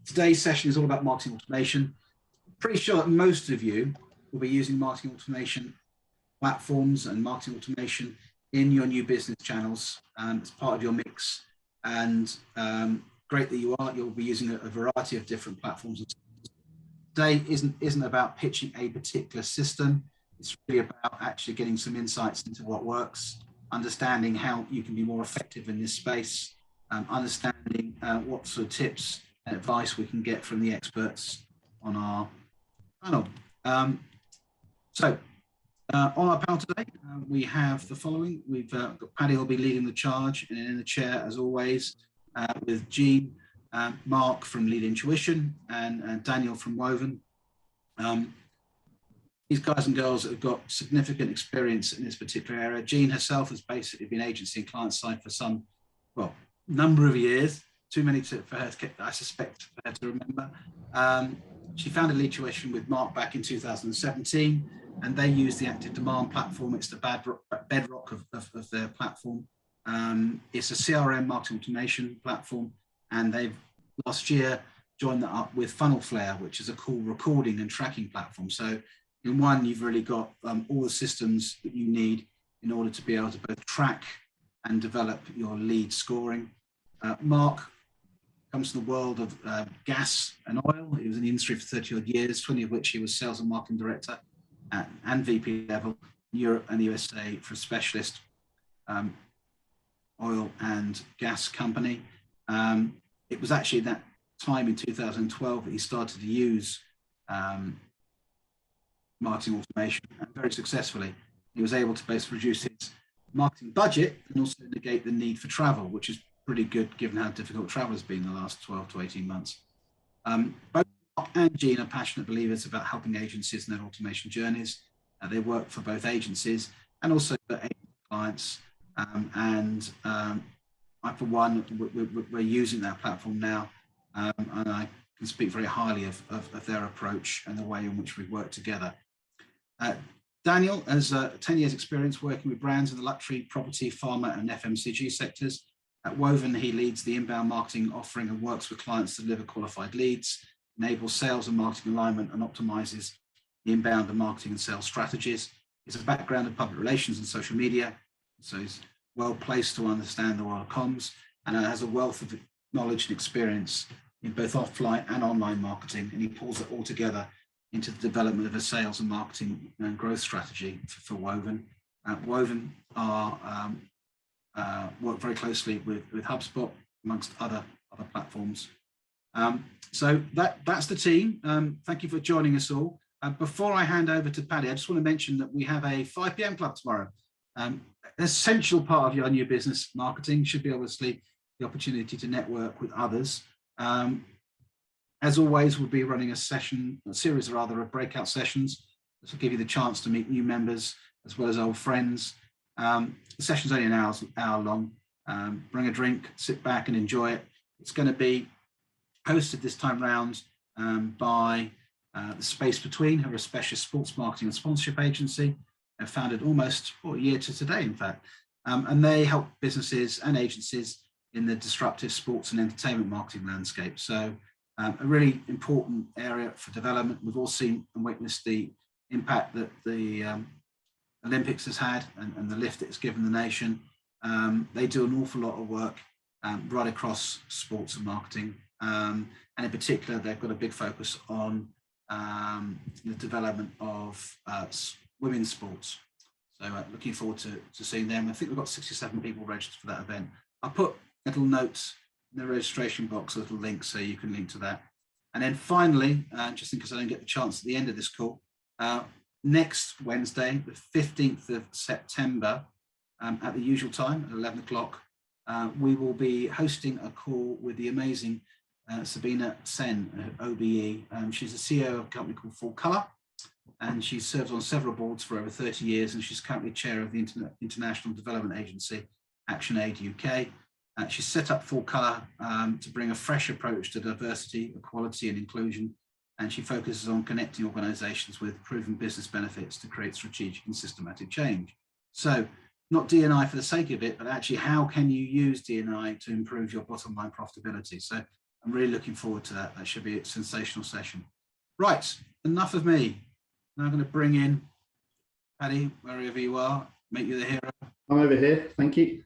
Today's session is all about marketing automation. Pretty sure that most of you will be using marketing automation platforms and marketing automation in your new business channels as part of your mix. And great that you are. You'll be using a variety of different platforms. Today isn't about pitching a particular system. It's really about actually getting some insights into what works, understanding how you can be more effective in this space, understanding what sort of tips and advice we can get from the experts on our panel. On our panel today, we have the following. We've got Paddy will be leading the charge, and in the chair, as always, with Jean, Mark from Lead Intuition, and Daniel from Woven. These guys and girls have got significant experience in this particular area. Jean herself has basically been agency and client side for some, number of years. Too many for her to, I suspect, for her to remember. She founded Lead Intuition with Mark back in 2017, and they use the active demand platform. It's the bedrock of their platform. It's a CRM marketing automation platform, and they've last year joined that up with Funnel Flare, which is a cool recording and tracking platform. So in one, you've really got all the systems that you need in order to be able to both track and develop your lead scoring. Mark comes from the world of gas and oil. He was in the industry for 30 odd years, 20 of which he was sales and marketing director and VP level in Europe and the USA for a specialist oil and gas company. It was actually that time in 2012 that he started to use marketing automation, and very successfully. He was able to both reduce his marketing budget and also negate the need for travel, which is pretty good given how difficult travel has been the last 12 to 18 months. Both Mark and Jean are passionate believers about helping agencies in their automation journeys. They work for both agencies and also for clients. I, for one, we're using that platform now, and I can speak very highly of their approach and the way in which we work together. Daniel has 10 years experience working with brands in the luxury, property, pharma and FMCG sectors. At Woven, he leads the inbound marketing offering and works with clients to deliver qualified leads, enables sales and marketing alignment, and optimizes the inbound and marketing and sales strategies. He has a background in public relations and social media, so he's well placed to understand the world of comms, and has a wealth of knowledge and experience in both offline and online marketing, and he pulls it all together into the development of a sales and marketing and growth strategy for Woven. Woven work very closely with HubSpot, amongst other platforms. So that's the team. Thank you for joining us all. Before I hand over to Paddy, I just want to mention that we have a 5 p.m. club tomorrow. An essential part of your new business marketing should be obviously the opportunity to network with others. As always, we'll be running a series of breakout sessions. This will give you the chance to meet new members as well as old friends. The session's only an hour long. Bring a drink, sit back and enjoy it. It's going to be hosted this time round by The Space Between, who are a specialist sports marketing and sponsorship agency. They're founded almost a year to today, in fact. And they help businesses and agencies in the disruptive sports and entertainment marketing landscape. So a really important area for development. We've all seen and witnessed the impact that the Olympics has had and the lift it's given the nation. They do an awful lot of work right across sports and marketing. And in particular, they've got a big focus on the development of women's sports. So looking forward to seeing them. I think we've got 67 people registered for that event. I'll put little notes in the registration box, a little link, so you can link to that. And then finally, just in case I don't get the chance at the end of this call, next Wednesday, the 15th of September, at the usual time, at 11 o'clock, we will be hosting a call with the amazing Sabina Sen, OBE. She's the CEO of a company called Full Colour, and she serves on several boards for over 30 years, and she's currently chair of the international development agency, ActionAid UK. She's set up Full Colour to bring a fresh approach to diversity, equality and inclusion, and she focuses on connecting organisations with proven business benefits to create strategic and systematic change. So not D&I for the sake of it, but actually how can you use D&I to improve your bottom line profitability? So I'm really looking forward to that. That should be a sensational session. Right, enough of me. Now I'm going to bring in Paddy, wherever you are, make you the hero. I'm over here, thank you.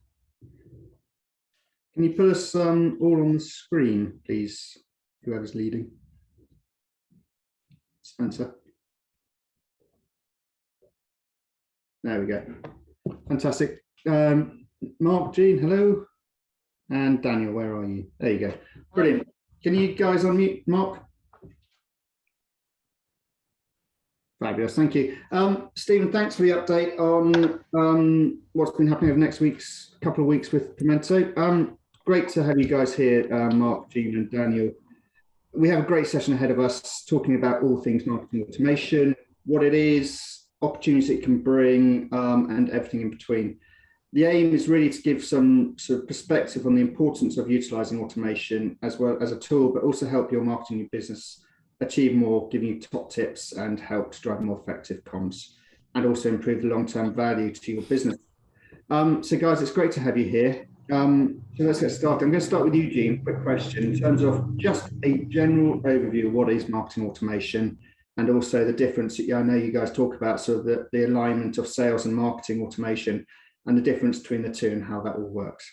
Can you put us all on the screen, please, whoever's leading? Spencer. There we go. Fantastic. Mark, Jean, hello. And Daniel, where are you? There you go. Brilliant. Can you guys unmute, Mark? Fabulous, thank you. Stephen, thanks for the update on what's been happening over next week's couple of weeks with Pimento. Great to have you guys here, Mark, Jean and Daniel. We have a great session ahead of us talking about all things marketing automation, what it is, opportunities it can bring, and everything in between. The aim is really to give some sort of perspective on the importance of utilising automation as well as a tool, but also help your marketing your business achieve more, giving you top tips and help to drive more effective comms and also improve the long-term value to your business. So guys, it's great to have you here. So let's get started. I'm going to start with you, Jean. Quick question in terms of just a general overview of what is marketing automation and also the difference. I know you guys talk about sort of the alignment of sales and marketing automation and the difference between the two and how that all works.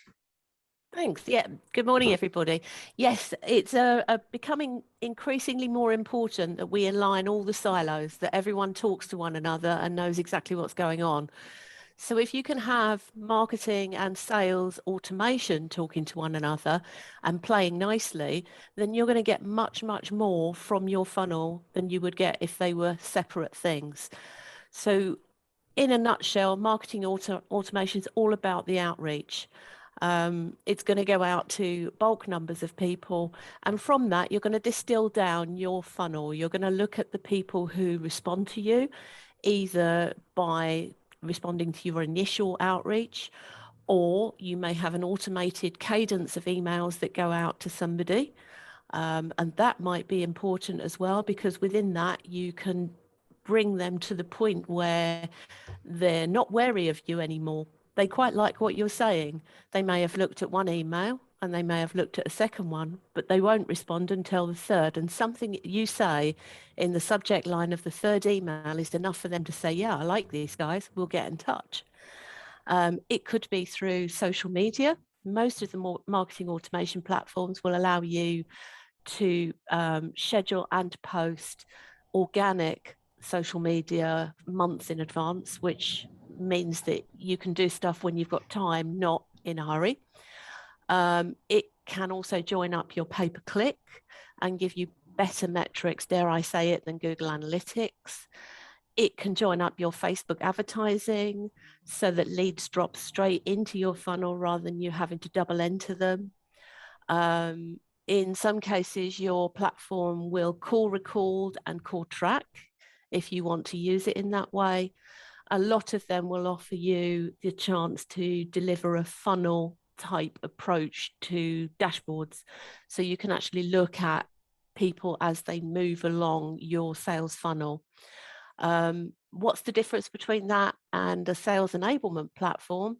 Thanks. Yeah. Good morning, everybody. Yes, it's becoming increasingly more important that we align all the silos, that everyone talks to one another and knows exactly what's going on. So if you can have marketing and sales automation talking to one another and playing nicely, then you're going to get much, much more from your funnel than you would get if they were separate things. So in a nutshell, marketing automation is all about the outreach. It's going to go out to bulk numbers of people. And from that, you're going to distill down your funnel. You're going to look at the people who respond to you, either by responding to your initial outreach, or you may have an automated cadence of emails that go out to somebody. And that might be important as well, because within that, you can bring them to the point where they're not wary of you anymore. They quite like what you're saying. They may have looked at one email and they may have looked at a second one, but they won't respond until the third. And something you say in the subject line of the third email is enough for them to say, yeah, I like these guys, we'll get in touch. It could be through social media. Most of the marketing automation platforms will allow you to schedule and post organic social media months in advance, which means that you can do stuff when you've got time, not in a hurry. It can also join up your pay-per-click and give you better metrics, dare I say it, than Google Analytics. It can join up your Facebook advertising so that leads drop straight into your funnel rather than you having to double enter them. In some cases, your platform will call record and call track if you want to use it in that way. A lot of them will offer you the chance to deliver a funnel type approach to dashboards. So you can actually look at people as they move along your sales funnel. What's the difference between that and a sales enablement platform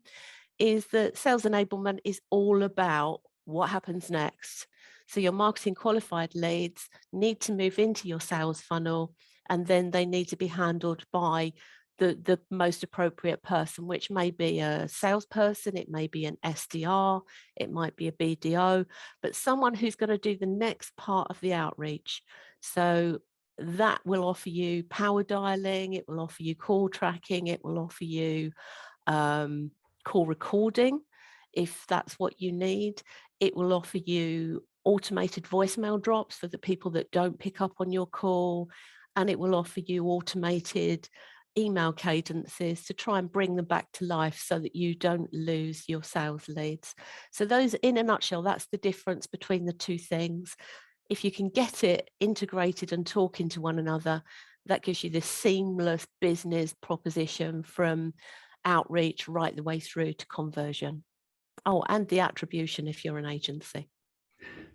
is that sales enablement is all about what happens next. So your marketing qualified leads need to move into your sales funnel, and then they need to be handled by the most appropriate person, which may be a salesperson, it may be an SDR, it might be a BDO, but someone who's going to do the next part of the outreach. So that will offer you power dialing, it will offer you call tracking, it will offer you call recording, if that's what you need. It will offer you automated voicemail drops for the people that don't pick up on your call, and it will offer you automated email cadences to try and bring them back to life so that you don't lose your sales leads. So those, in a nutshell, that's the difference between the two things. If you can get it integrated and talking to one another, that gives you this seamless business proposition from outreach right the way through to conversion. Oh, and the attribution if you're an agency.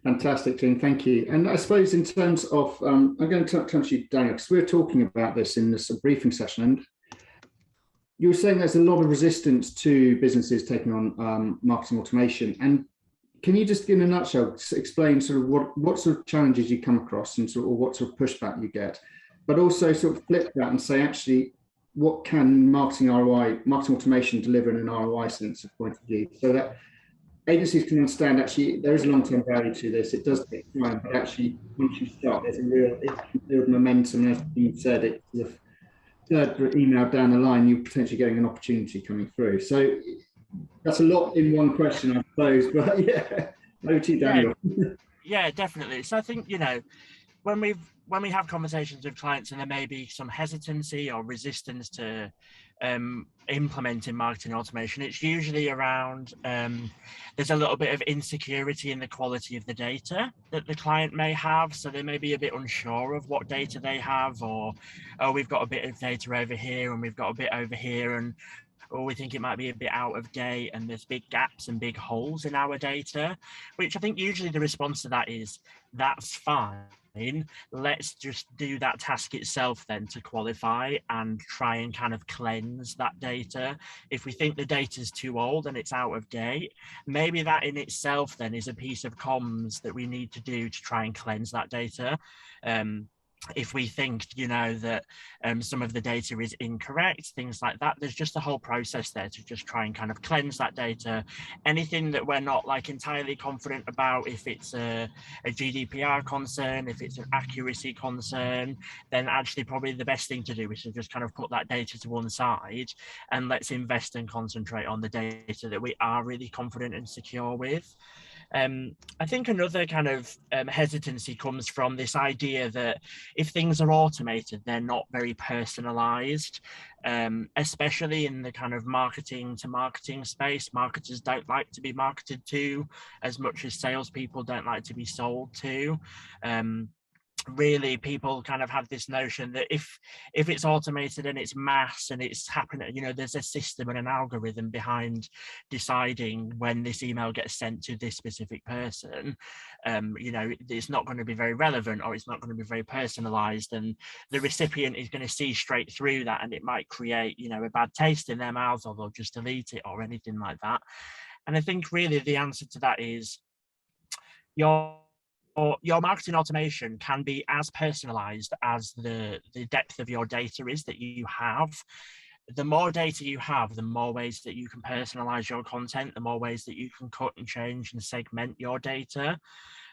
Fantastic, Jean, thank you. And I suppose in terms of, I'm going to turn to you, Daniel, because we were talking about this in this briefing session, and you were saying there's a lot of resistance to businesses taking on marketing automation. And can you just, in a nutshell, explain sort of what sort of challenges you come across and sort of, or what sort of pushback you get, but also sort of flip that and say, actually, what can marketing automation deliver in an ROI sense of point of view, so that agencies can understand actually there is long-term value to this. It does take time, but actually once you start, there's a real, it can build momentum. And as you said, it's the third email down the line, you're potentially getting an opportunity coming through. So that's a lot in one question, I suppose, but yeah, over to you, Daniel. Yeah, definitely. So I think, you know, when we have conversations with clients and there may be some hesitancy or resistance to implementing marketing automation, it's usually around there's a little bit of insecurity in the quality of the data that the client may have. So they may be a bit unsure of what data they have, or, oh, we've got a bit of data over here and we've got a bit over here, and or we think it might be a bit out of date and there's big gaps and big holes in our data, which I think usually the response to that is, that's fine. Let's just do that task itself then to qualify and try and kind of cleanse that data. If we think the data is too old and it's out of date, maybe that in itself then is a piece of comms that we need to do to try and cleanse that data. If we think, you know, that some of the data is incorrect, things like that, there's just a whole process there to just try and kind of cleanse that data. Anything that we're not like entirely confident about, if it's a GDPR concern, if it's an accuracy concern, then actually probably the best thing to do is to just kind of put that data to one side and let's invest and concentrate on the data that we are really confident and secure with. I think another kind of hesitancy comes from this idea that if things are automated, they're not very personalized, especially in the kind of marketing to marketing space. Marketers don't like to be marketed to as much as salespeople don't like to be sold to. Really, people kind of have this notion that if it's automated and it's mass and it's happening, you know, there's a system and an algorithm behind deciding when this email gets sent to this specific person, you know, it's not going to be very relevant, or it's not going to be very personalized, and the recipient is going to see straight through that, and it might create, you know, a bad taste in their mouths, or they'll just delete it or anything like that. And I think really the answer to that is your marketing automation can be as personalized as the depth of your data is that you have. The more data you have, the more ways that you can personalize your content, the more ways that you can cut and change and segment your data.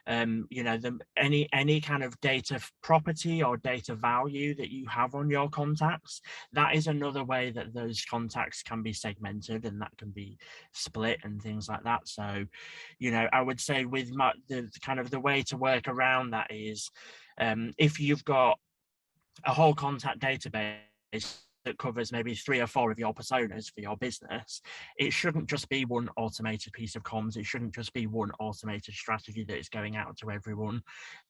You know, any kind of data property or data value that you have on your contacts, that is another way that those contacts can be segmented and that can be split and things like that. So, you know, I would say with the kind of the way to work around that is, if you've got a whole contact database that covers maybe 3 or 4 of your personas for your business, it shouldn't just be one automated piece of comms. It shouldn't just be one automated strategy that is going out to everyone.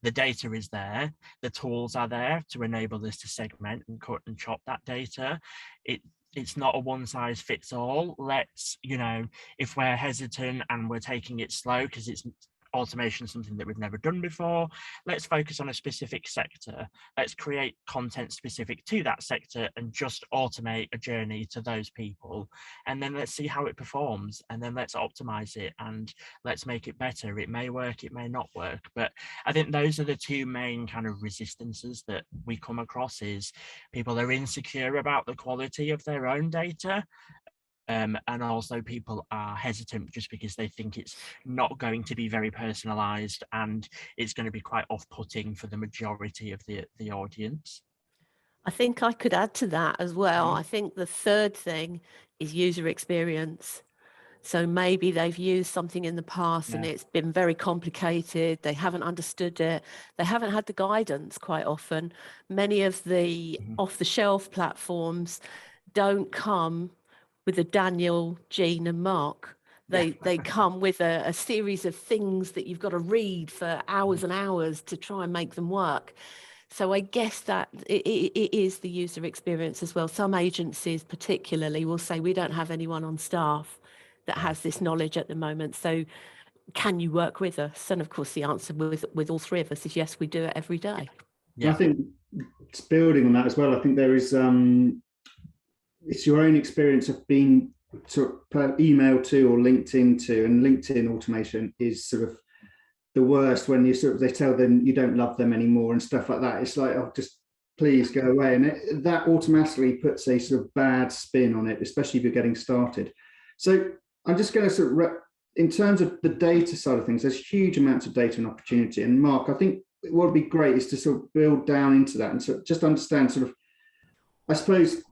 The data is there. The tools are there to enable us to segment and cut and chop that data. It's not a one size fits all. Let's, you know, if we're hesitant and we're taking it slow because it's automation is something that we've never done before, let's focus on a specific sector. Let's create content specific to that sector and just automate a journey to those people, and then let's see how it performs, and then let's optimize it and let's make it better. It may work, it may not work, but I think those are the two main kind of resistances that we come across. Is people are insecure about the quality of their own data, and also people are hesitant just because they think it's not going to be very personalized and it's going to be quite off-putting for the majority of the audience. I think I could add to that as well. I think the third thing is user experience. So maybe they've used something in the past and it's been very complicated. They haven't understood it. They haven't had the guidance quite often. Many of the off-the-shelf platforms don't come with a Daniel, Jean and Mark. They come with a series of things that you've got to read for hours and hours to try and make them work. So I guess that it is the user experience as well. Some agencies particularly will say, we don't have anyone on staff that has this knowledge at the moment. So can you work with us? And of course, the answer with all 3 of us is yes, we do it every day. Yeah. I think it's building on that as well. I think there is, it's your own experience of being per email to or LinkedIn to, and LinkedIn automation is sort of the worst when you sort of, they tell them you don't love them anymore and stuff like that. It's like, oh, just please go away. And that automatically puts a sort of bad spin on it, especially if you're getting started. So I'm just going to sort of, in terms of the data side of things, there's huge amounts of data and opportunity. And Mark, I think what would be great is to sort of build down into that and sort of just understand sort of, I suppose,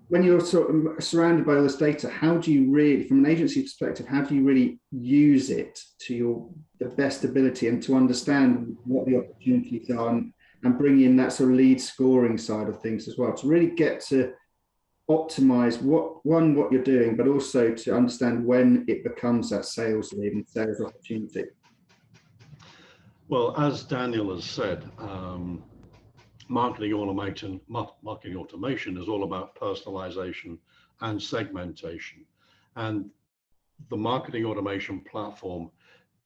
when you're sort of surrounded by all this data, how do you really, from an agency perspective, how do you really use it to the best ability and to understand what the opportunities are and bring in that sort of lead scoring side of things as well, to really get to optimize what you're doing, but also to understand when it becomes that sales lead and sales opportunity? Well, as Daniel has said, marketing automation is all about personalization and segmentation. And the marketing automation platform,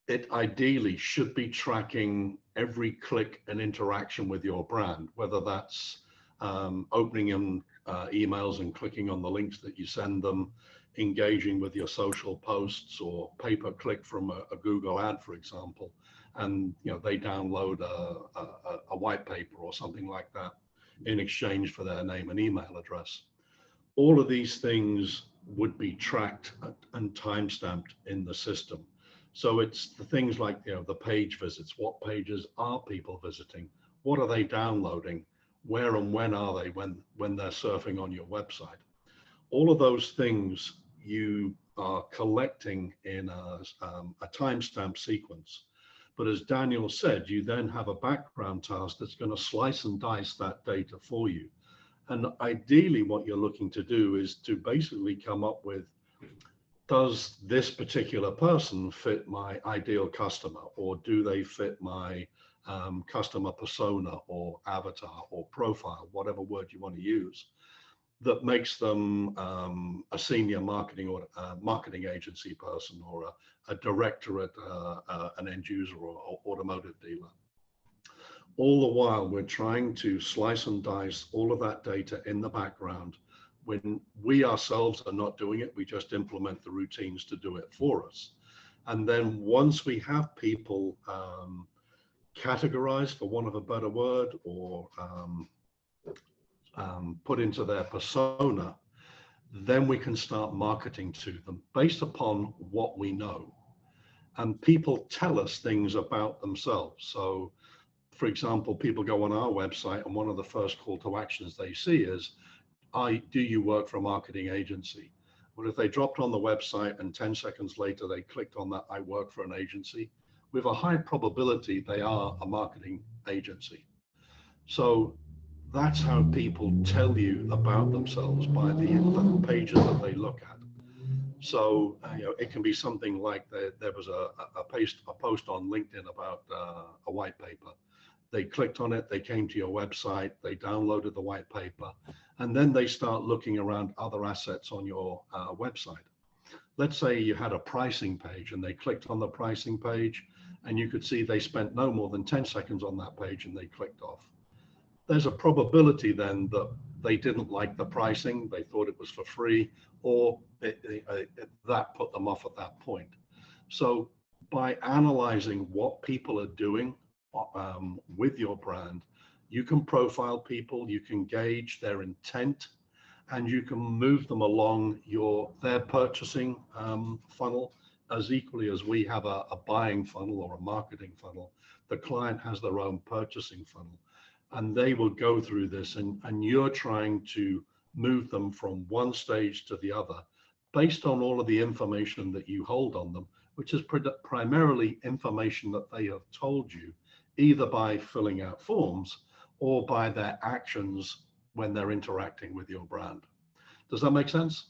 it ideally should be tracking every click and interaction with your brand, whether that's opening in emails and clicking on the links that you send them, engaging with your social posts, or pay-per-click from a Google ad, for example, and they download a white paper or something like that in exchange for their name and email address. All of these things would be tracked and time-stamped in the system. So it's the things like the page visits. What pages are people visiting? What are they downloading? Where and when are they when they're surfing on your website? All of those things you are collecting in a timestamp sequence. But as Daniel said, you then have a background task that's going to slice and dice that data for you. And ideally, what you're looking to do is to basically come up with, does this particular person fit my ideal customer, or do they fit my customer persona or avatar or profile, whatever word you want to use, that makes them a senior marketing or marketing agency person, or a director at an end user or automotive dealer. All the while, we're trying to slice and dice all of that data in the background. When we ourselves are not doing it, we just implement the routines to do it for us. And then once we have people categorized, for want of a better word, or put into their persona, then we can start marketing to them based upon what we know. And people tell us things about themselves. So, for example, people go on our website and one of the first call to actions they see is, do you work for a marketing agency? Well, if they dropped on the website and 10 seconds later they clicked on that, I work for an agency, with a high probability they are a marketing agency. So that's how people tell you about themselves, by the pages that they look at. So it can be something like there was a post on LinkedIn about a white paper. They clicked on it, they came to your website, they downloaded the white paper, and then they start looking around other assets on your website. Let's say you had a pricing page and they clicked on the pricing page, and you could see they spent no more than 10 seconds on that page and they clicked off. There's a probability then that they didn't like the pricing, they thought it was for free, or that put them off at that point. So by analyzing what people are doing with your brand, you can profile people, you can gauge their intent, and you can move them along their purchasing funnel as equally as we have a buying funnel or a marketing funnel. The client has their own purchasing funnel, and they will go through this, and you're trying to move them from one stage to the other based on all of the information that you hold on them, which is primarily information that they have told you, either by filling out forms or by their actions when they're interacting with your brand. Does that make sense?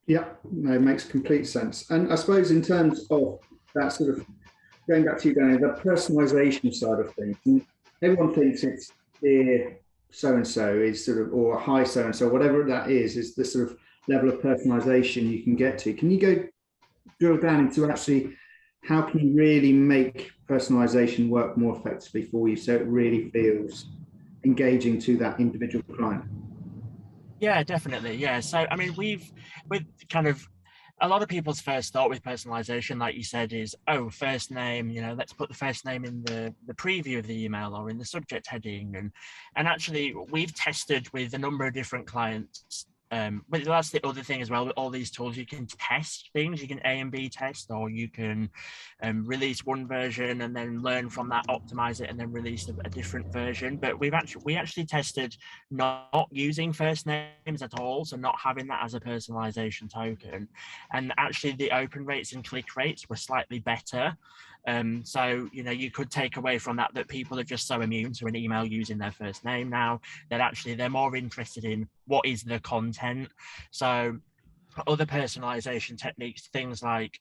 Yeah, no, it makes complete sense. And I suppose in terms of that sort of, going back to you, Danny, the personalization side of things, and everyone thinks it's so-and-so is sort of, or high so-and-so, whatever that is the sort of level of personalization you can get to. Can you go drill down into actually how can you really make personalization work more effectively for you so it really feels engaging to that individual client? Yeah, definitely. Yeah. So, I mean, with kind of a lot of people's first thought with personalization, like you said, is, oh, first name, let's put the first name in the preview of the email or in the subject heading. And actually, we've tested with a number of different clients. But that's the other thing as well. With all these tools, you can test things. You can A and B test, or you can release one version and then learn from that, optimize it, and then release a different version. But we actually tested not using first names at all, so not having that as a personalization token. And actually, the open rates and click rates were slightly better. So, you could take away from that people are just so immune to an email using their first name now that actually they're more interested in what is the content. So other personalization techniques, things like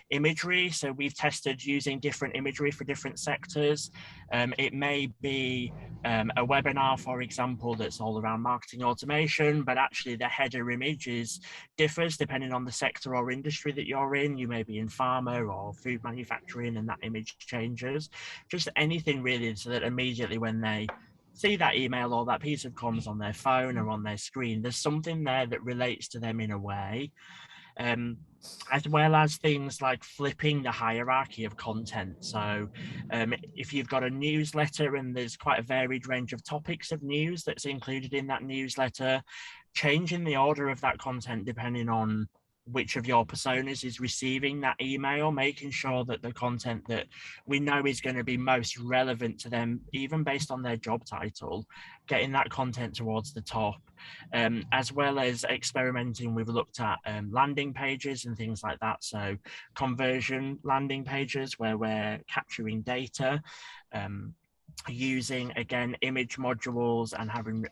imagery. So we've tested using different imagery for different sectors. It may be a webinar, for example, that's all around marketing automation, but actually the header images differs depending on the sector or industry that you're in. You may be in pharma or food manufacturing, and that image changes. Just anything really, so that immediately when they see that email or that piece of comms on their phone or on their screen, there's something there that relates to them in a way. As well as things like flipping the hierarchy of content. So if you've got a newsletter and there's quite a varied range of topics of news that's included in that newsletter, changing the order of that content depending on which of your personas is receiving that email, making sure that the content that we know is going to be most relevant to them, even based on their job title, getting that content towards the top, as well as experimenting. We've looked at landing pages and things like that. So conversion landing pages where we're capturing data, using, again, image modules and having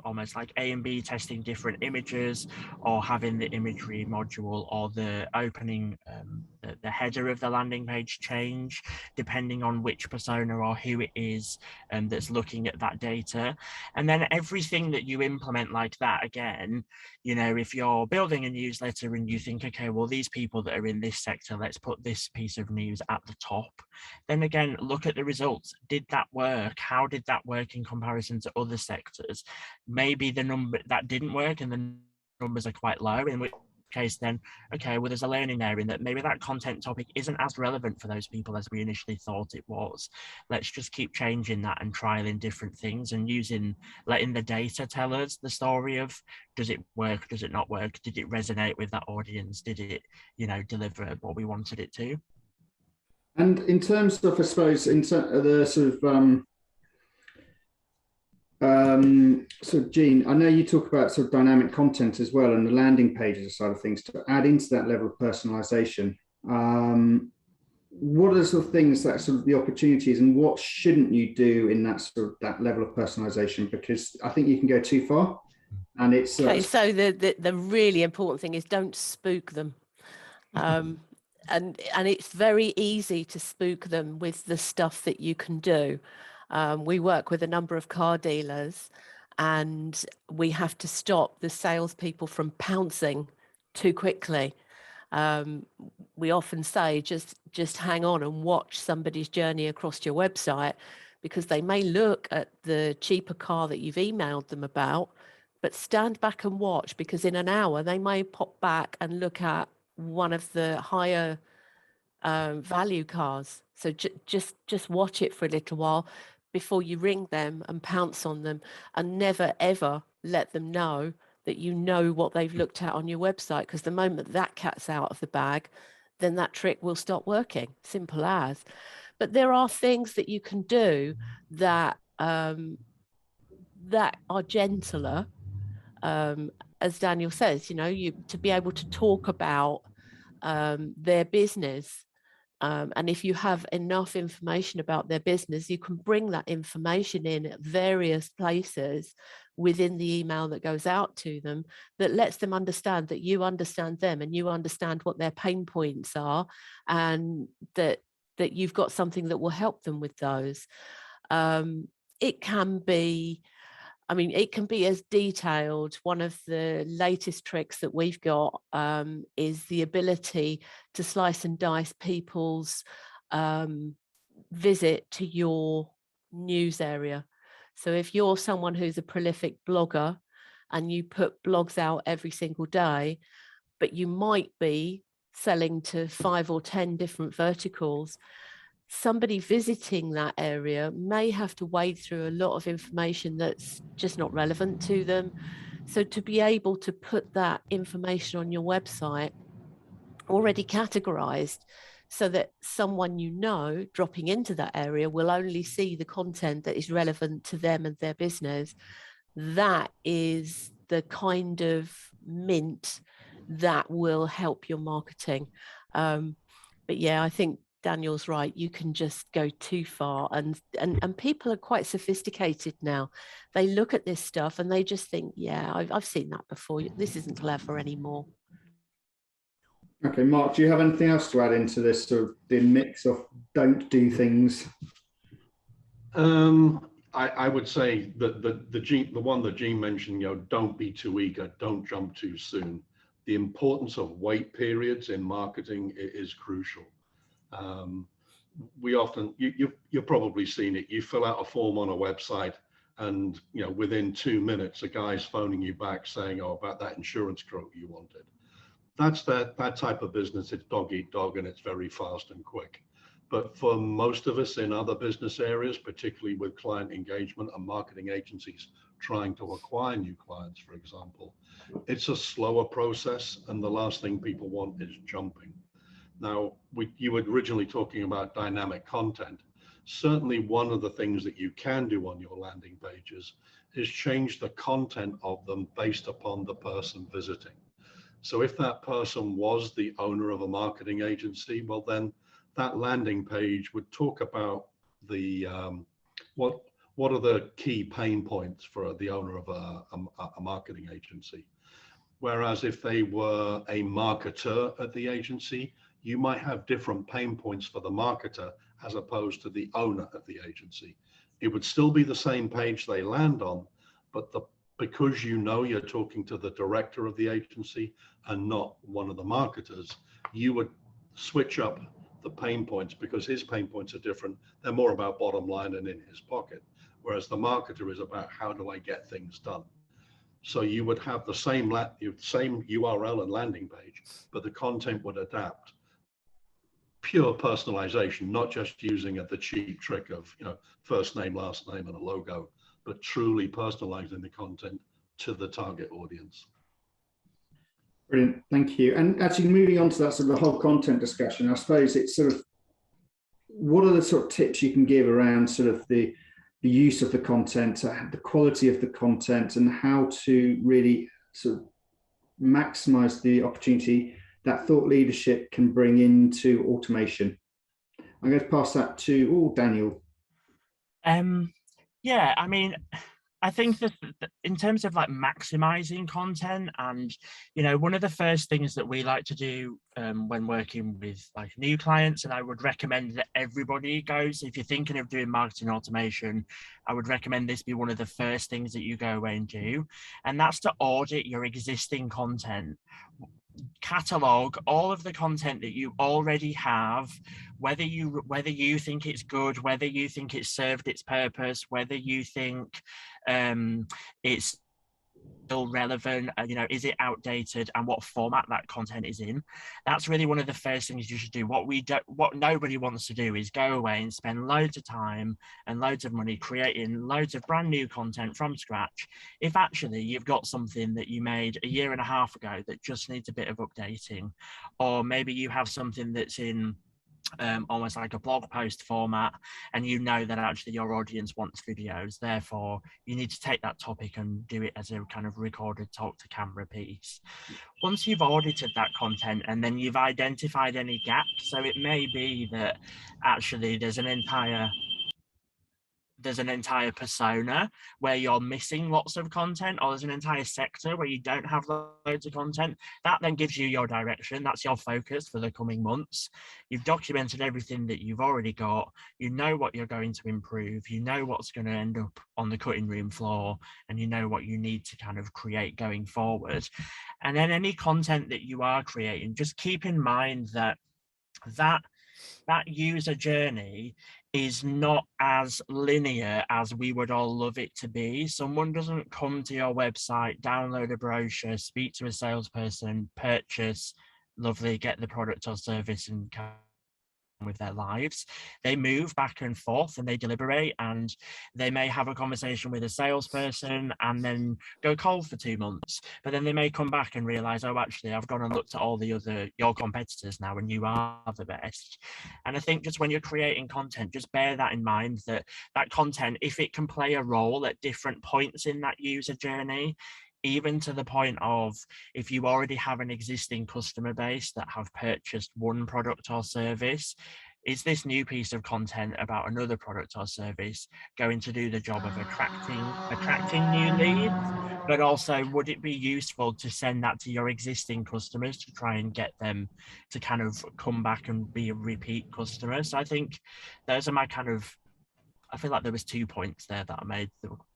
almost like A and B testing different images, or having the imagery module or the opening, the header of the landing page change depending on which persona or who it is that's looking at that data. And then everything that you implement like that, again, if you're building a newsletter and you think, okay, well, these people that are in this sector, let's put this piece of news at the top. Then again, look at the results. Did that work? How did that work in comparison to other sectors? Maybe the number that didn't work and the numbers are quite low, in which case then, okay, well, there's a learning there in that maybe that content topic isn't as relevant for those people as we initially thought it was. Let's just keep changing that and trialing different things and letting the data tell us the story of, does it work, does it not work, did it resonate with that audience, did it deliver what we wanted it to. And in terms of, I suppose, the sort of Gene, I know you talk about sort of dynamic content as well, and the landing pages side of things to add into that level of personalization. What are the sort of things that sort of the opportunities, and what shouldn't you do in that sort of that level of personalization? Because I think you can go too far, and it's okay. So the really important thing is don't spook them. And it's very easy to spook them with the stuff that you can do. We work with a number of car dealers, and we have to stop the salespeople from pouncing too quickly. We often say, just hang on and watch somebody's journey across your website, because they may look at the cheaper car that you've emailed them about, but stand back and watch, because in an hour they may pop back and look at one of the higher value cars. So just watch it for a little while before you ring them and pounce on them, and never ever let them know that you know what they've looked at on your website, because the moment that cat's out of the bag, then that trick will stop working. Simple as. But there are things that you can do that that are gentler, as Daniel says, to be able to talk about their business. And if you have enough information about their business, you can bring that information in at various places within the email that goes out to them, that lets them understand that you understand them and you understand what their pain points are, and that you've got something that will help them with those. It can be as detailed. One of the latest tricks that we've got is the ability to slice and dice people's visit to your news area. So if you're someone who's a prolific blogger and you put blogs out every single day, but you might be selling to 5 or 10 different verticals. Somebody visiting that area may have to wade through a lot of information that's just not relevant to them. So to be able to put that information on your website already categorized, so that someone you know dropping into that area will only see the content that is relevant to them and their business, that is the kind of mint that will help your marketing. But yeah, I think Daniel's right. You can just go too far, and people are quite sophisticated now. They look at this stuff and they just think, yeah, I've seen that before. This isn't clever anymore. Okay, Mark, do you have anything else to add into this sort of the mix of don't do things? I would say that the one that Jean mentioned, don't be too eager, don't jump too soon. The importance of wait periods in marketing is crucial. We often, you've probably seen it. You fill out a form on a website, and within 2 minutes, a guy's phoning you back saying, "Oh, about that insurance quote you wanted." That's that type of business. It's dog eat dog, and it's very fast and quick. But for most of us in other business areas, particularly with client engagement and marketing agencies trying to acquire new clients, for example, it's a slower process, and the last thing people want is jumping. Now, you were originally talking about dynamic content. Certainly one of the things that you can do on your landing pages is change the content of them based upon the person visiting. So if that person was the owner of a marketing agency, well, then that landing page would talk about the what are the key pain points for the owner of a marketing agency. Whereas if they were a marketer at the agency, you might have different pain points for the marketer as opposed to the owner of the agency. It would still be the same page they land on, but because you're talking to the director of the agency and not one of the marketers, you would switch up the pain points because his pain points are different. They're more about bottom line and in his pocket, whereas the marketer is about how do I get things done. So you would have the same URL and landing page, but the content would adapt. Pure personalization, not just using the cheap trick of first name, last name, and a logo, but truly personalizing the content to the target audience. Brilliant, thank you. And actually moving on to that sort of the whole content discussion, I suppose it's sort of, what are the sort of tips you can give around sort of the use of the content, the quality of the content, and how to really sort of maximize the opportunity that thought leadership can bring into automation? I'm going to pass that to Daniel. Yeah, I mean, I think that in terms of like maximizing content, and one of the first things that we like to do when working with like new clients, and I would recommend that everybody goes, if you're thinking of doing marketing automation, I would recommend this be one of the first things that you go away and do, and that's to audit your existing content. Catalog all of the content that you already have, whether you think it's good, whether you think it's served its purpose, whether you think it's still relevant, is it outdated, and what format that content is in. That's really one of the first things you should do. What nobody wants to do is go away and spend loads of time and loads of money creating loads of brand new content from scratch, if actually you've got something that you made a year and a half ago that just needs a bit of updating, or maybe you have something that's in almost like a blog post format, and that actually your audience wants videos, therefore you need to take that topic and do it as a kind of recorded talk to camera piece. Once you've audited that content and then you've identified any gaps, so it may be that actually there's an entire persona where you're missing lots of content, or there's an entire sector where you don't have loads of content, that then gives you your direction. That's your focus for the coming months. You've documented everything that you've already got. You know what you're going to improve. You know what's going to end up on the cutting room floor, and you know what you need to kind of create going forward. And then any content that you are creating, just keep in mind that that user journey is not as linear as we would all love it to be. Someone doesn't come to your website, download a brochure, speak to a salesperson, purchase, lovely, get the product or service and with their lives. They move back and forth and they deliberate, and they may have a conversation with a salesperson and then go cold for 2 months, but then they may come back and realize, oh, actually I've gone and looked at all your competitors now and you are the best. And I think just when you're creating content, just bear that in mind, that content, if it can play a role at different points in that user journey, even to the point of, if you already have an existing customer base that have purchased one product or service, is this new piece of content about another product or service going to do the job of attracting new leads? But also, would it be useful to send that to your existing customers to try and get them to kind of come back and be a repeat customer? So I think those are my I feel like there was 2 points there that I made.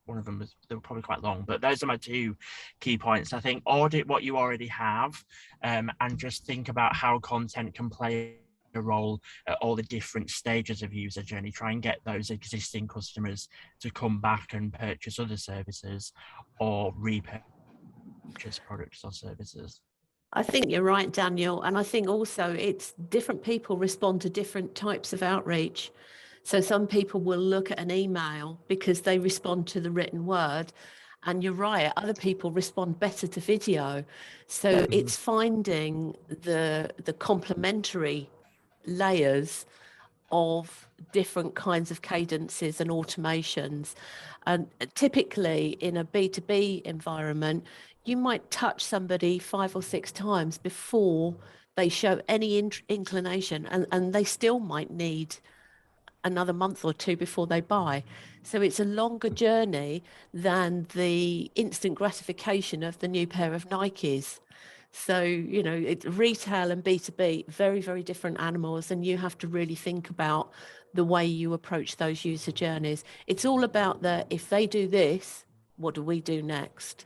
One of them they were probably quite long, but those are my 2 key points. I think audit what you already have, and just think about how content can play a role at all the different stages of user journey. Try and get those existing customers to come back and purchase other services or repurchase products or services. I think you're right, Daniel. And I think also it's different people respond to different types of outreach. So some people will look at an email because they respond to the written word. And you're right, other people respond better to video. So it's finding the complementary layers of different kinds of cadences and automations. And typically in a B2B environment, you might touch somebody 5 or 6 times before they show any inclination, and they still might need another month or 2 before they buy. So it's a longer journey than the instant gratification of the new pair of Nikes. So, it's retail and B2B, very, very different animals, and you have to really think about the way you approach those user journeys. It's all about if they do this, what do we do next?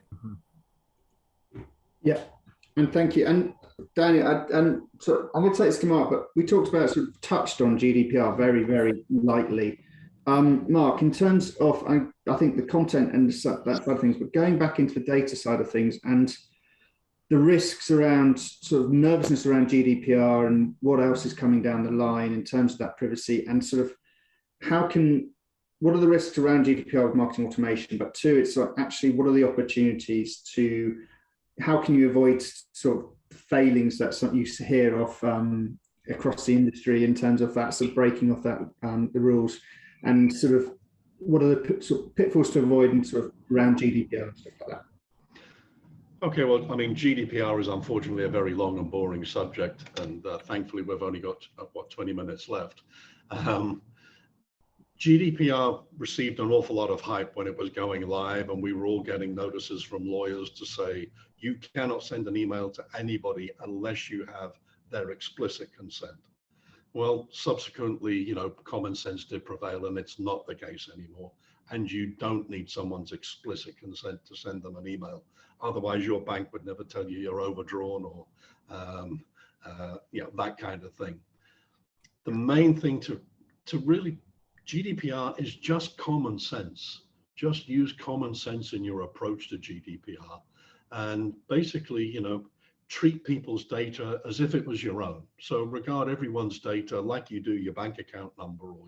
Yeah, and thank you. And Daniel, so I'm going to take this to Mark, but we talked about, sort of touched on GDPR very, very lightly. Mark, in terms of, I think the content and that side of things, but going back into the data side of things and the risks around, sort of nervousness around GDPR and what else is coming down the line in terms of that privacy, and sort of what are the risks around GDPR with marketing automation? But 2, it's like, actually, what are the opportunities how can you avoid sort of failings that you hear of across the industry in terms of that sort of breaking of that the rules, and sort of what are the sort of pitfalls to avoid and sort of around GDPR and stuff like that? Okay, well, I mean, GDPR is unfortunately a very long and boring subject, and thankfully we've only got 20 minutes left. GDPR received an awful lot of hype when it was going live, and we were all getting notices from lawyers to say, you cannot send an email to anybody unless you have their explicit consent. Well, subsequently, common sense did prevail, and it's not the case anymore. And you don't need someone's explicit consent to send them an email. Otherwise, your bank would never tell you you're overdrawn or that kind of thing. The main thing to really, GDPR is just common sense. Just use common sense in your approach to GDPR, and basically, treat people's data as if it was your own. So regard everyone's data like you do your bank account number or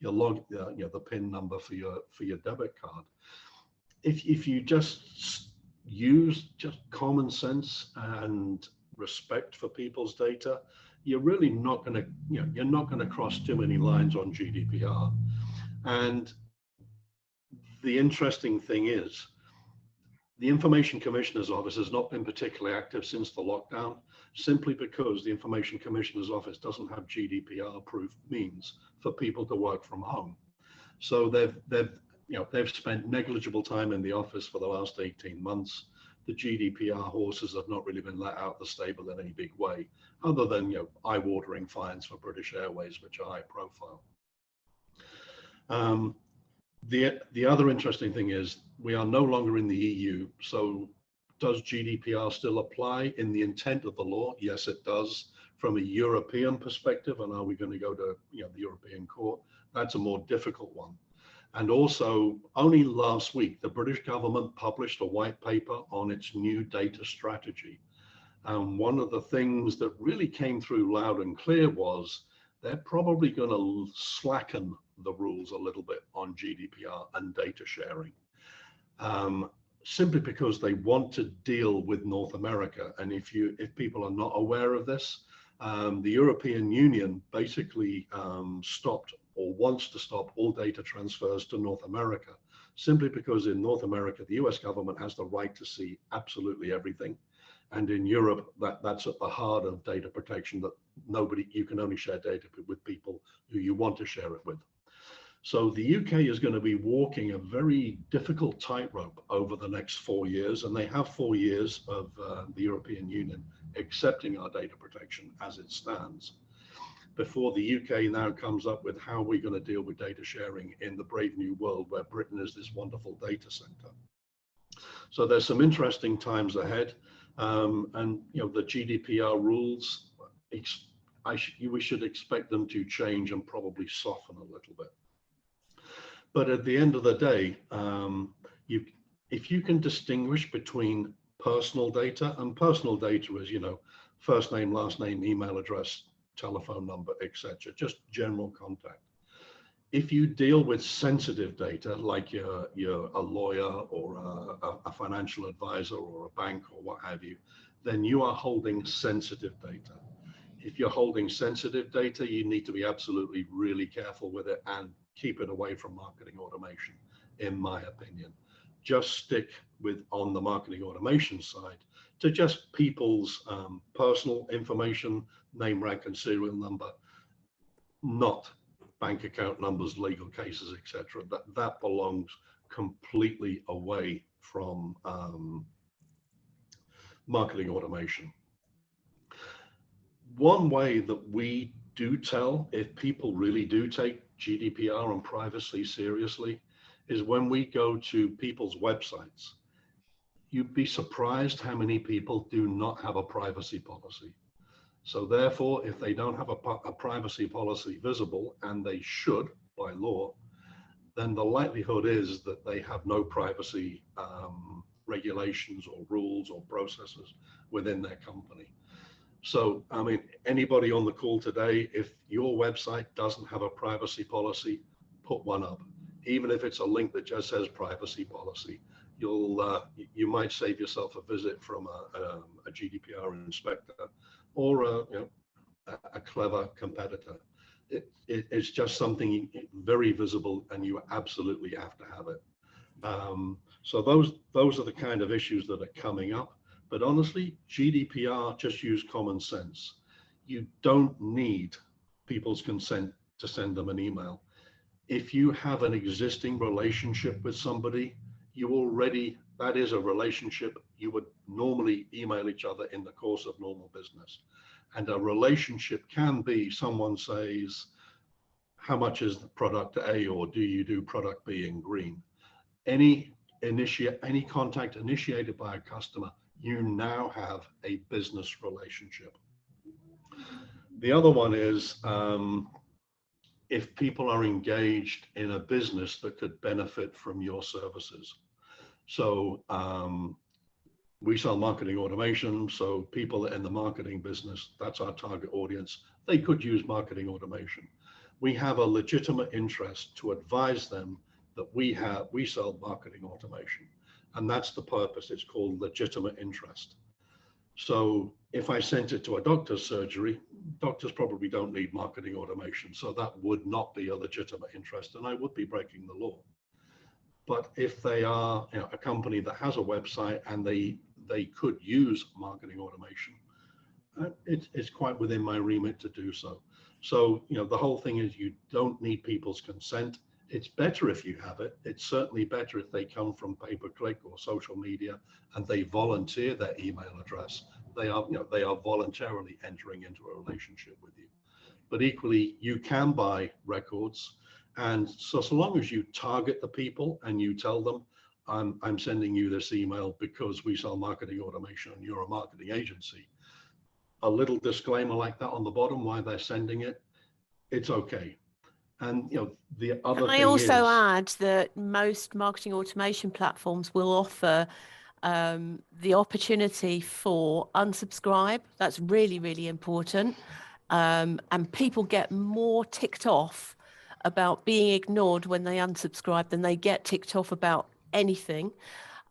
the PIN number for your debit card. If you just use just common sense and respect for people's data, you're really not going to, you're not going to cross too many lines on GDPR. And the interesting thing is, the Information Commissioner's Office has not been particularly active since the lockdown, simply because the Information Commissioner's Office doesn't have GDPR-approved means for people to work from home. So they've spent negligible time in the office for the last 18 months. The GDPR horses have not really been let out the stable in any big way, other than eye-watering fines for British Airways, which are high profile. The other interesting thing is we are no longer in the EU. So does GDPR still apply in the intent of the law? Yes, it does. from a European perspective, and are we going to go to the European court? That's a more difficult one. And also, only last week, the British government published a white paper on its new data strategy. And one of the things that really came through loud and clear was they're probably going to slacken the rules a little bit on GDPR and data sharing, simply because they want to deal with North America. And if people are not aware of this, the European Union basically stopped or wants to stop all data transfers to North America, simply because in North America, the US government has the right to see absolutely everything. And in Europe, that's at the heart of data protection, that you can only share data with people who you want to share it with. So the UK is going to be walking a very difficult tightrope over the next 4 years, and they have 4 years of the European Union accepting our data protection as it stands, before the UK now comes up with how we're going to deal with data sharing in the brave new world where Britain is this wonderful data center. So there's some interesting times ahead, and the GDPR rules, we should expect them to change and probably soften a little bit. But at the end of the day, if you can distinguish between personal data, and personal data is, first name, last name, email address, telephone number, etc., just general contact. If you deal with sensitive data, like you're a lawyer or a financial advisor or a bank or what have you, then you are holding sensitive data. If you're holding sensitive data, you need to be absolutely really careful with it and keep it away from marketing automation, in my opinion. Just stick on the marketing automation side to just people's personal information, name, rank, and serial number, not bank account numbers, legal cases, etc. That belongs completely away from marketing automation. One way that we do tell if people really do take GDPR and privacy seriously is when we go to people's websites. You'd be surprised how many people do not have a privacy policy. So therefore, if they don't have a privacy policy visible, and they should by law, then the likelihood is that they have no privacy regulations or rules or processes within their company. So, I mean, anybody on the call today, if your website doesn't have a privacy policy, put one up. Even if it's a link that just says privacy policy, you might save yourself a visit from a GDPR inspector or a clever competitor. It's just something very visible, and you absolutely have to have it. So those are the kind of issues that are coming up. But honestly, GDPR, just use common sense. You don't need people's consent to send them an email. If you have an existing relationship with somebody, that is a relationship. You would normally email each other in the course of normal business. And a relationship can be someone says, how much is the product A, or do you do product B in green? Any contact initiated by a customer, you now have a business relationship. The other one is if people are engaged in a business that could benefit from your services. So we sell marketing automation, so people in the marketing business, that's our target audience, they could use marketing automation. We have a legitimate interest to advise them that we sell marketing automation. And that's the purpose. It's called legitimate interest. So if I sent it to a doctor's surgery, doctors probably don't need marketing automation. So that would not be a legitimate interest, and I would be breaking the law. But if they are a company that has a website and they could use marketing automation, it's quite within my remit to do so. So, the whole thing is you don't need people's consent. It's better if you have it. It's certainly better if they come from pay-per-click or social media and they volunteer their email address. They are voluntarily entering into a relationship with you. But equally, you can buy records. And so long as you target the people and you tell them, I'm sending you this email because we sell marketing automation and you're a marketing agency, a little disclaimer like that on the bottom why they're sending it, it's okay. And the other Can I thing also is, add that most marketing automation platforms will offer the opportunity for unsubscribe. That's really, really important. And people get more ticked off about being ignored when they unsubscribe than they get ticked off about anything.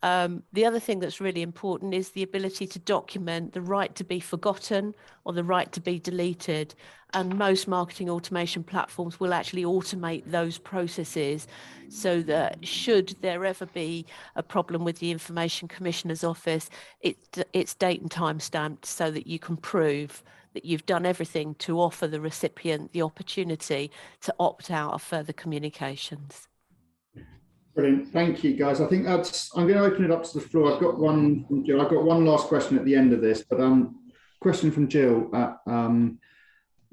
The other thing that's really important is the ability to document the right to be forgotten or the right to be deleted. And most marketing automation platforms will actually automate those processes so that should there ever be a problem with the Information Commissioner's Office, it's date and time stamped so that you can prove that you've done everything to offer the recipient the opportunity to opt out of further communications. Brilliant. Thank you, guys. I think I'm going to open it up to the floor. I've got one from Jill. I've got one last question at the end of this, but question from Jill.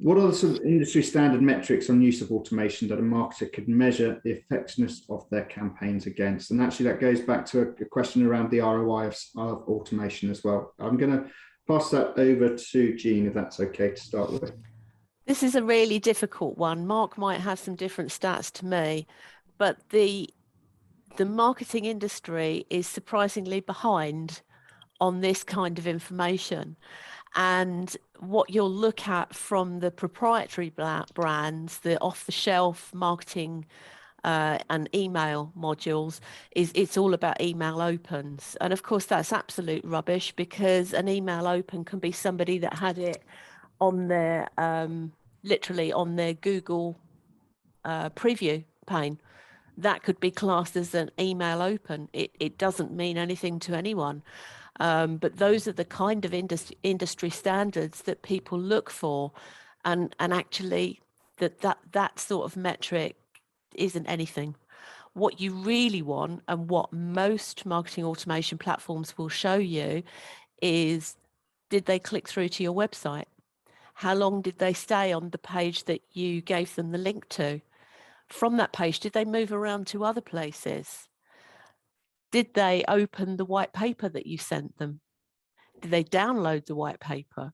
What are the sort of industry standard metrics on use of automation that a marketer could measure the effectiveness of their campaigns against? And actually that goes back to a question around the ROI of automation as well. I'm going to pass that over to Jean, if that's okay to start with. This is a really difficult one. Mark might have some different stats to me, but the marketing industry is surprisingly behind on this kind of information. And what you'll look at from the proprietary brands, the off-the-shelf marketing and email modules, is it's all about email opens. And of course, that's absolute rubbish, because an email open can be somebody that had it on their, literally on their Google preview pane. That could be classed as an email open. It doesn't mean anything to anyone. But those are the kind of industry standards that people look for. And actually that sort of metric isn't anything. What you really want, and what most marketing automation platforms will show you, is did they click through to your website? How long did they stay on the page that you gave them the link to? From that page, did they move around to other places? Did they open the white paper that you sent them? Did they download the white paper?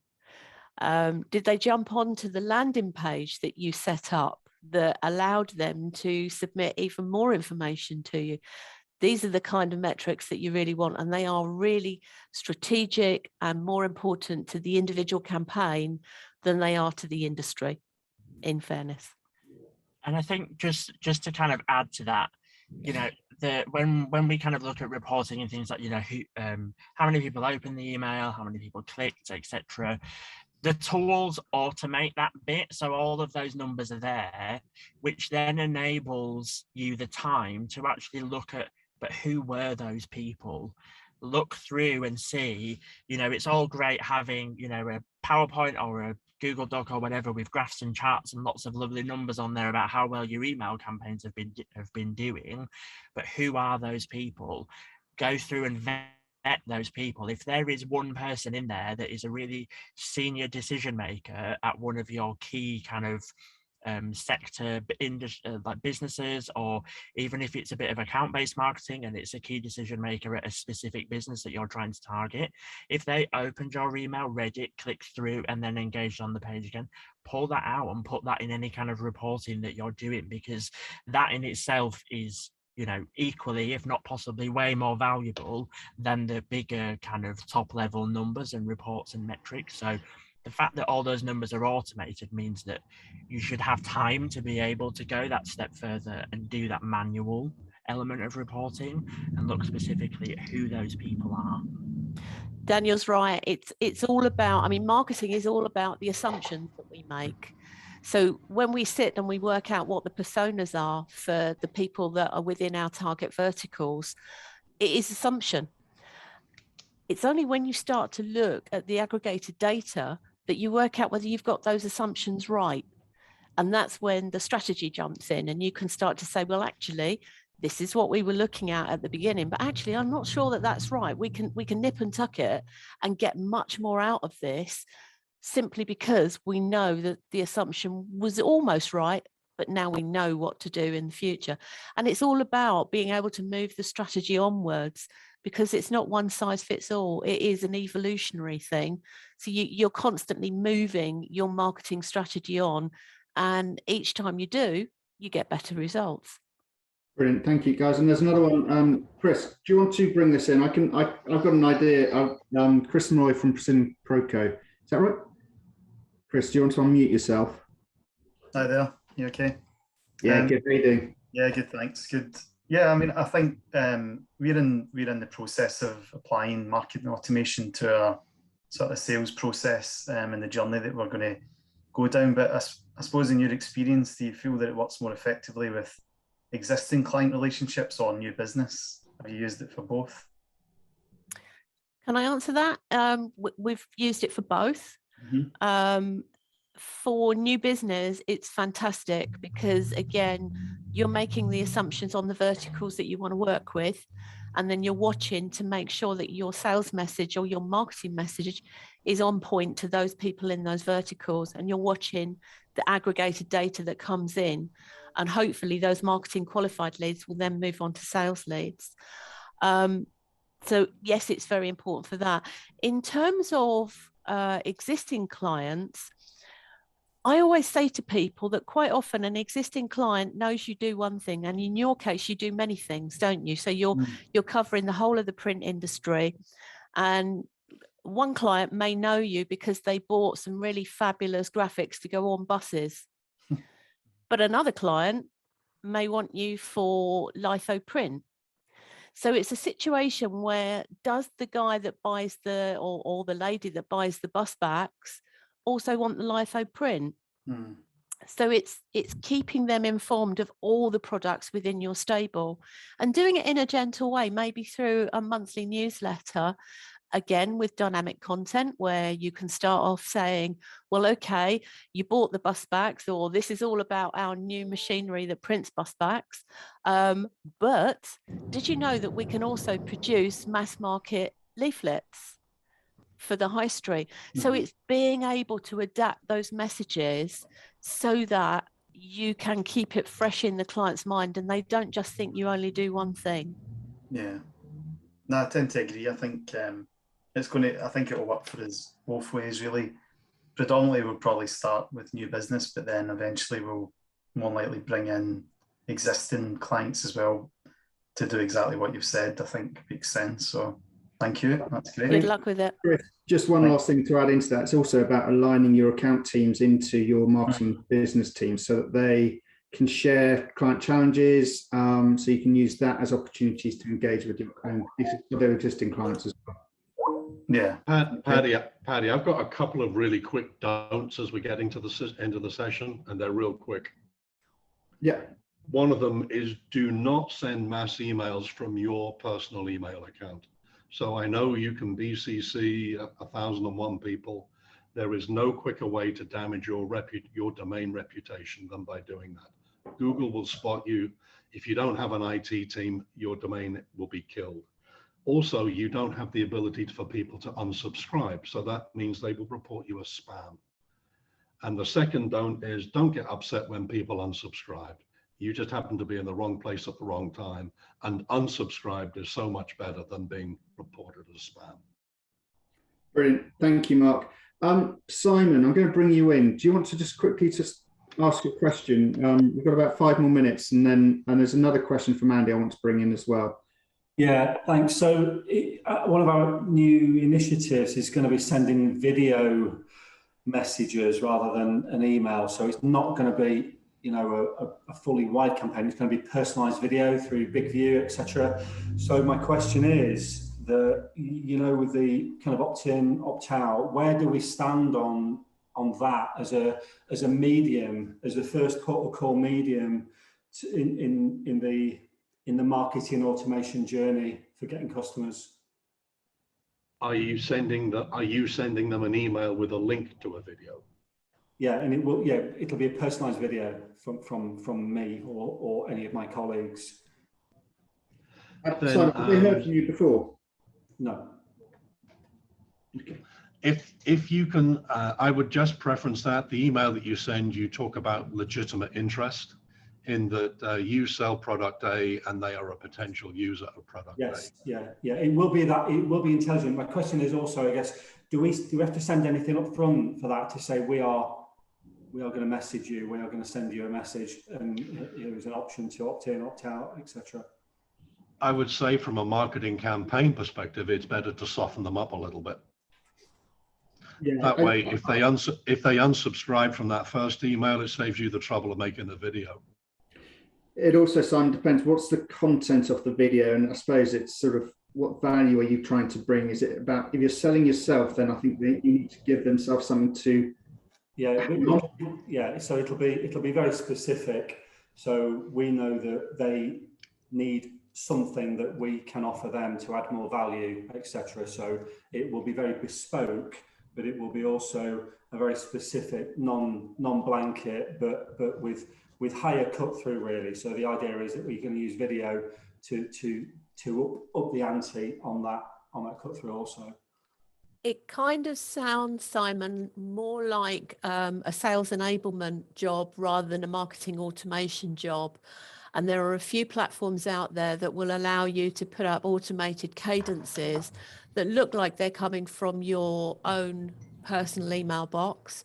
Did they jump onto the landing page that you set up that allowed them to submit even more information to you? These are the kind of metrics that you really want, and they are really strategic and more important to the individual campaign than they are to the industry, in fairness. And I think just to kind of add to that, when we kind of look at reporting and things like, how many people opened the email, how many people clicked, etc., the tools automate that bit. So all of those numbers are there, which then enables you the time to actually look at, but who were those people? Look through and see, it's all great having, a PowerPoint or a Google Doc or whatever with graphs and charts and lots of lovely numbers on there about how well your email campaigns have been doing, but who are those people? Go through and vet those people. If there is one person in there that is a really senior decision maker at one of your key kind of sector like businesses, or even if it's a bit of account-based marketing and it's a key decision maker at a specific business that you're trying to target, if they opened your email, read it, clicked through, and then engaged on the page again, pull that out and put that in any kind of reporting that you're doing, because that in itself is, equally, if not possibly way more valuable than the bigger kind of top level numbers and reports and metrics. So the fact that all those numbers are automated means that you should have time to be able to go that step further and do that manual element of reporting and look specifically at who those people are. Daniel's right. It's all about, marketing is all about the assumptions that we make. So when we sit and we work out what the personas are for the people that are within our target verticals, it is assumption. It's only when you start to look at the aggregated data that you work out whether you've got those assumptions right. And that's when the strategy jumps in, and you can start to say, well, actually, this is what we were looking at the beginning, but actually, I'm not sure that that's right. We can nip and tuck it and get much more out of this, simply because we know that the assumption was almost right, but now we know what to do in the future. And it's all about being able to move the strategy onwards, because it's not one size fits all. It is an evolutionary thing. So you're constantly moving your marketing strategy on, and each time you do, you get better results. Brilliant, thank you, guys. And there's another one. Chris, do you want to bring this in? I've got an idea. Chris and Roy from Precision Proco. Is that right? Chris, do you want to unmute yourself? Hi there. You okay? Yeah, good. How you doing? Yeah, good. Thanks. Good. Yeah, I mean, I think we're in the process of applying marketing automation to our sort of sales process and the journey that we're going to go down. But I suppose in your experience, do you feel that it works more effectively with existing client relationships or new business? Have you used it for both? Can I answer that? We've used it for both. Mm-hmm. For new business, it's fantastic because, again, you're making the assumptions on the verticals that you want to work with, and then you're watching to make sure that your sales message or your marketing message is on point to those people in those verticals, and you're watching the aggregated data that comes in, and hopefully those marketing qualified leads will then move on to sales leads. So yes, it's very important for that. In terms of existing clients, I always say to people that quite often an existing client knows you do one thing, and in your case, you do many things, don't you? So you're covering the whole of the print industry, and one client may know you because they bought some really fabulous graphics to go on buses, but another client may want you for litho print. So it's a situation where does the guy that buys or the lady that buys the bus backs also want the litho print? So it's keeping them informed of all the products within your stable and doing it in a gentle way, maybe through a monthly newsletter, again with dynamic content where you can start off saying, well, okay, you bought the bus backs, or this is all about our new machinery that prints bus backs, but did you know that we can also produce mass market leaflets for the high street? So it's being able to adapt those messages so that you can keep it fresh in the client's mind and they don't just think you only do one thing. Yeah, no, I tend to agree. I think I think it'll work for us both ways, really. Predominantly, we'll probably start with new business, but then eventually we'll more likely bring in existing clients as well to do exactly what you've said. I think makes sense. So thank you. That's great. Good luck with it. Chris, just one last thing to add into that. It's also about aligning your account teams into your marketing business teams so that they can share client challenges. So you can use that as opportunities to engage with their existing clients as well. Yeah. Paddy, I've got a couple of really quick don'ts as we're getting to the end of the session, and they're real quick. Yeah. One of them is do not send mass emails from your personal email account. So I know you can BCC 1,001 people. There is no quicker way to damage your domain reputation than by doing that. Google will spot you. If you don't have an IT team, your domain will be killed. Also, you don't have the ability for people to unsubscribe. So that means they will report you as spam. And the second don't is don't get upset when people unsubscribe. You just happen to be in the wrong place at the wrong time. And unsubscribed is so much better than being reported as spam. Brilliant. Thank you, Mark. Simon, I'm going to bring you in. Do you want to just quickly ask a question? We've got about 5 more minutes, and there's another question from Andy I want to bring in as well. Yeah, thanks. So one of our new initiatives is going to be sending video messages rather than an email. So it's not going to be, a fully wide campaign. It's going to be personalized video through Big View, etc. So my question is that, with the kind of opt-in, opt-out, where do we stand on that as a medium, as the first port of call medium in the marketing automation journey for getting customers? Are you sending them an email with a link to a video? Yeah, and it'll be a personalized video from me or any of my colleagues. Simon, have they heard from you before? No. Okay. If you can, I would just preference that the email that you send, you talk about legitimate interest. in that you sell product A and they are a potential user of product Yes, A. yeah. It will be that. It will be intelligent. My question is also, I guess, do we have to send anything up front for that to say we are going to message you, we are going to send you a message, and here's an option to opt in, opt out, etc. I would say from a marketing campaign perspective, it's better to soften them up a little bit. Yeah, That way, if they unsubscribe from that first email, it saves you the trouble of making the video. it also, Simon, depends what's the content of the video, and I suppose it's sort of what value are you trying to bring? Is it about, if you're selling yourself, then I think that you need to give themselves something to. So it'll be very specific. So we know that they need something that we can offer them to add more value, etc. So it will be very bespoke, but it will be also a very specific, non-blanket, but with higher cut through, really. So the idea is that we can use video to up the ante on that cut through also. It kind of sounds, Simon, more like a sales enablement job rather than a marketing automation job. And there are a few platforms out there that will allow you to put up automated cadences that look like they're coming from your own personal email box.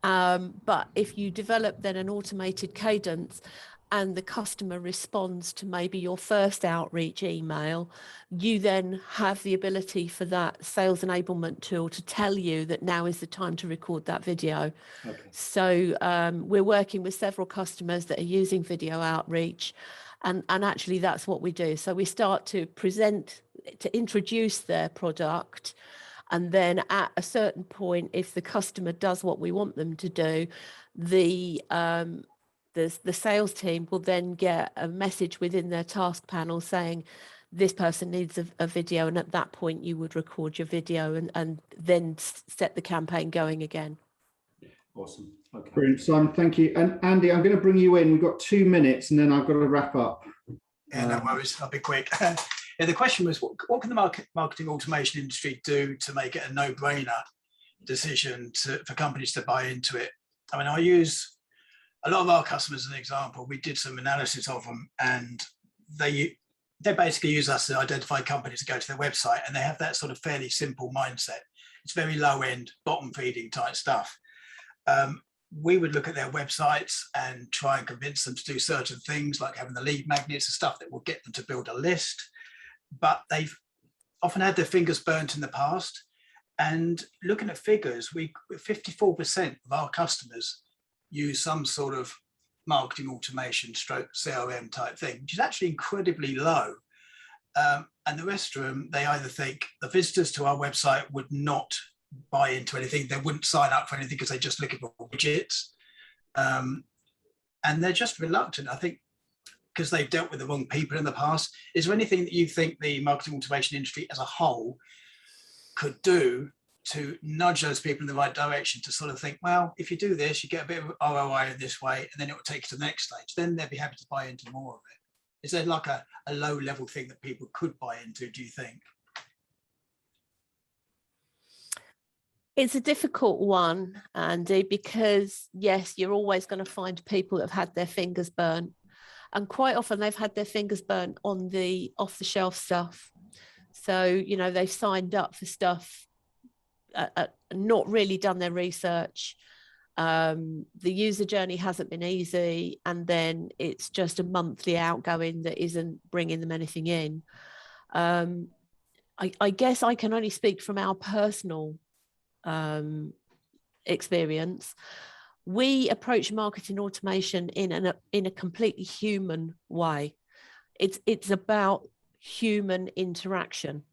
But if you develop then an automated cadence and the customer responds to maybe your first outreach email, you then have the ability for that sales enablement tool to tell you that now is the time to record that video. Okay. So we're working with several customers that are using video outreach, and actually that's what we do. So we start to present, to introduce their product, and then at a certain point, if the customer does what we want them to do, the sales team will then get a message within their task panel saying this person needs a video, and at that point you would record your video and then set the campaign going again. Awesome. Okay. Brilliant, Simon, thank you. And Andy, I'm going to bring you in. We've got 2 minutes and then I've got to wrap up. Yeah, no worries. I'll be quick. Yeah, the question was, what can the marketing automation industry do to make it a no-brainer decision for companies to buy into it? I mean, I use a lot of our customers as an example. We did some analysis of them, and they basically use us to identify companies to go to their website, and they have that sort of fairly simple mindset. It's very low-end, bottom-feeding type stuff. We would look at their websites and try and convince them to do certain things, like having the lead magnets and stuff that will get them to build a list. But they've often had their fingers burnt in the past. And looking at figures, 54% of our customers use some sort of marketing automation stroke CRM type thing, which is actually incredibly low. And the rest of them, they either think the visitors to our website would not buy into anything, they wouldn't sign up for anything because they're just looking for widgets. And they're just reluctant, I think, because they've dealt with the wrong people in the past. Is there anything that you think the marketing automation industry as a whole could do to nudge those people in the right direction to sort of think, well, if you do this, you get a bit of ROI in this way, and then it will take you to the next stage. Then they'll be happy to buy into more of it. Is there like a low level thing that people could buy into, do you think? It's a difficult one, Andy, because yes, you're always going to find people that have had their fingers burnt. And quite often they've had their fingers burnt on the off-the-shelf stuff. So, you know, they've signed up for stuff, not really done their research. The user journey hasn't been easy. And then it's just a monthly outgoing that isn't bringing them anything in. I guess I can only speak from our personal experience. We approach marketing automation in a completely human way. It's about human interaction.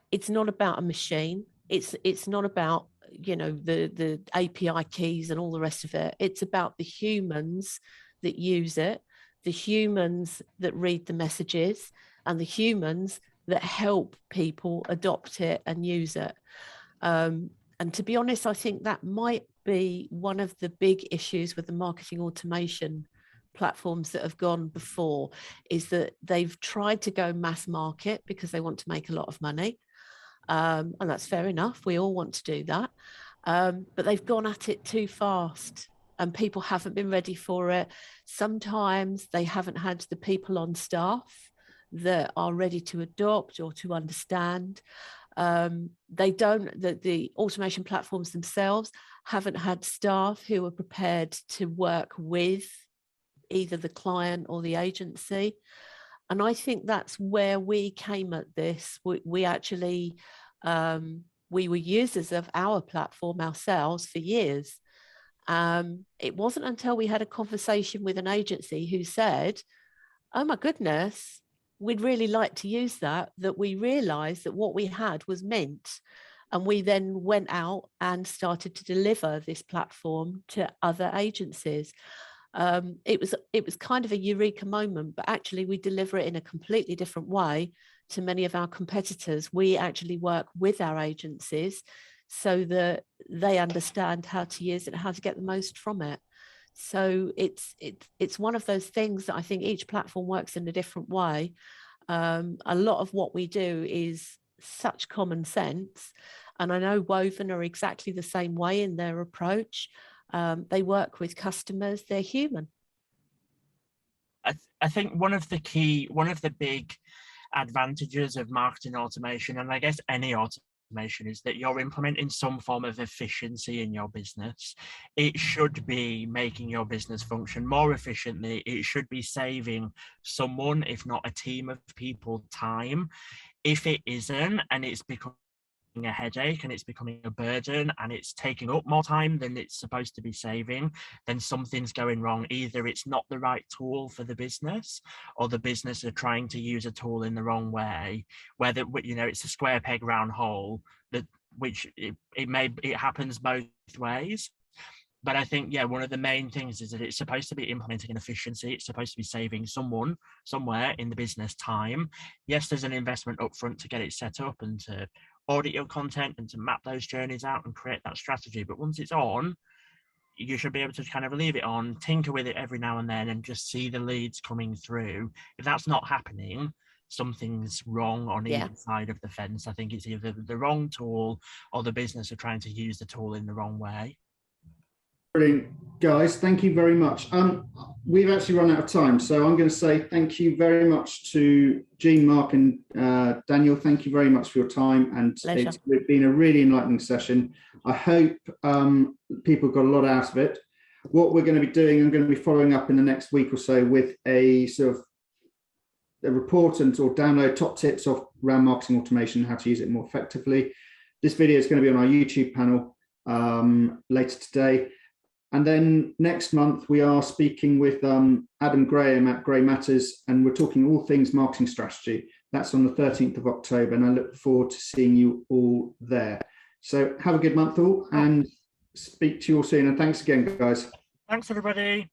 It's not about a machine. It's not about, you know, the API keys and all the rest of it. It's about the humans that use it, the humans that read the messages, and the humans that help people adopt it and use it. And to be honest, I think that might be one of the big issues with the marketing automation platforms that have gone before, is that they've tried to go mass market because they want to make a lot of money. And that's fair enough. We all want to do that. But they've gone at it too fast. and people haven't been ready for it. Sometimes they haven't had the people on staff that are ready to adopt or to understand. The automation platforms themselves haven't had staff who are prepared to work with either the client or the agency. And I think that's where we came at this. We actually, we were users of our platform ourselves for years. It wasn't until we had a conversation with an agency who said, oh my goodness, we'd really like to use that we realized that what we had was mint. And we then went out and started to deliver this platform to other agencies. It was kind of a eureka moment, but actually we deliver it in a completely different way to many of our competitors. We actually work with our agencies so that they understand how to use it, how to get the most from it. So it's one of those things that I think each platform works in a different way. A lot of what we do is such common sense, and I know Woven are exactly the same way in their approach. They work with customers, they're human. I think one of the big advantages of marketing automation, and I guess any automation, is that you're implementing some form of efficiency in your business. It should be making your business function more efficiently. It should be saving someone, if not a team of people, time. If it isn't, and it's becoming a headache and it's becoming a burden and it's taking up more time than it's supposed to be saving, then something's going wrong. Either it's not the right tool for the business, or the business are trying to use a tool in the wrong way, whether, you know, it's a square peg round hole, that which it happens both ways. But I think, yeah, one of the main things is that it's supposed to be implementing an efficiency. It's supposed to be saving someone somewhere in the business time. Yes, there's an investment up front to get it set up and to audit your content and to map those journeys out and create that strategy. But once it's on, you should be able to kind of leave it on, tinker with it every now and then, and just see the leads coming through. If that's not happening, something's wrong on either side of the fence. I think it's either the wrong tool or the business are trying to use the tool in the wrong way. Brilliant, guys. Thank you very much. We've actually run out of time, so I'm going to say thank you very much to Jean, Mark, and Daniel. Thank you very much for your time, and Pleasure. It's been a really enlightening session. I hope people got a lot out of it. What we're going to be doing, I'm going to be following up in the next week or so with a sort of a report and or download top tips of around marketing automation, how to use it more effectively. This video is going to be on our YouTube panel later today. And then next month, we are speaking with Adam Graham at Grey Matters, and we're talking all things marketing strategy. That's on the 13th of October, and I look forward to seeing you all there. So have a good month all, and speak to you all soon. And thanks again, guys. Thanks, everybody.